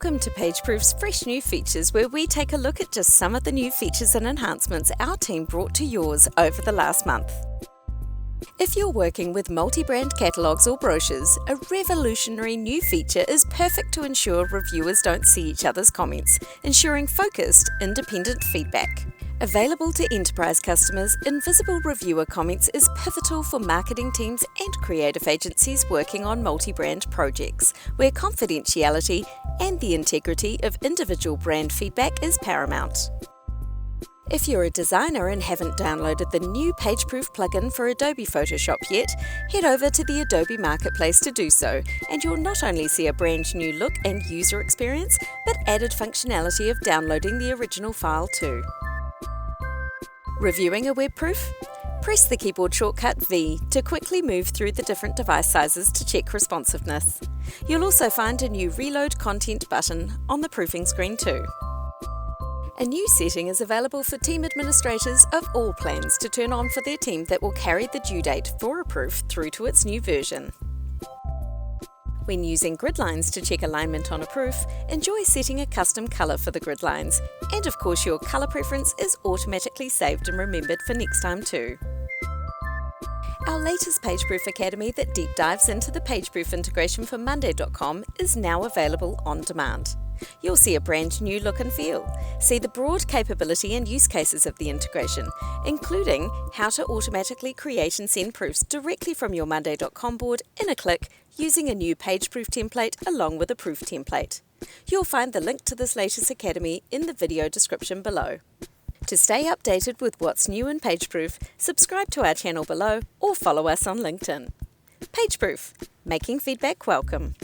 Welcome to PageProof's fresh new features, where we take a look at just some of the new features and enhancements our team brought to yours over the last month. If you're working with multi-brand catalogues or brochures, a revolutionary new feature is perfect to ensure reviewers don't see each other's comments, ensuring focused, independent feedback. Available to enterprise customers, invisible reviewer comments is pivotal for marketing teams and creative agencies working on multi-brand projects, where confidentiality and the integrity of individual brand feedback is paramount. If you're a designer and haven't downloaded the new PageProof plugin for Adobe Photoshop yet, head over to the Adobe Marketplace to do so, and you'll not only see a brand new look and user experience, but added functionality of downloading the original file too. Reviewing a web proof? Press the keyboard shortcut V to quickly move through the different device sizes to check responsiveness. You'll also find a new Reload Content button on the proofing screen too. A new setting is available for team administrators of all plans to turn on for their team that will carry the due date for a proof through to its new version. When using gridlines to check alignment on a proof, enjoy setting a custom colour for the gridlines, and of course your colour preference is automatically saved and remembered for next time too. Our latest PageProof Academy that deep dives into the PageProof integration for Monday.com is now available on demand. You'll see a brand new look and feel. See the broad capability and use cases of the integration, including how to automatically create and send proofs directly from your Monday.com board in a click using a new PageProof template along with a proof template. You'll find the link to this latest Academy in the video description below. To stay updated with what's new in PageProof, subscribe to our channel below or follow us on LinkedIn. PageProof, making feedback welcome.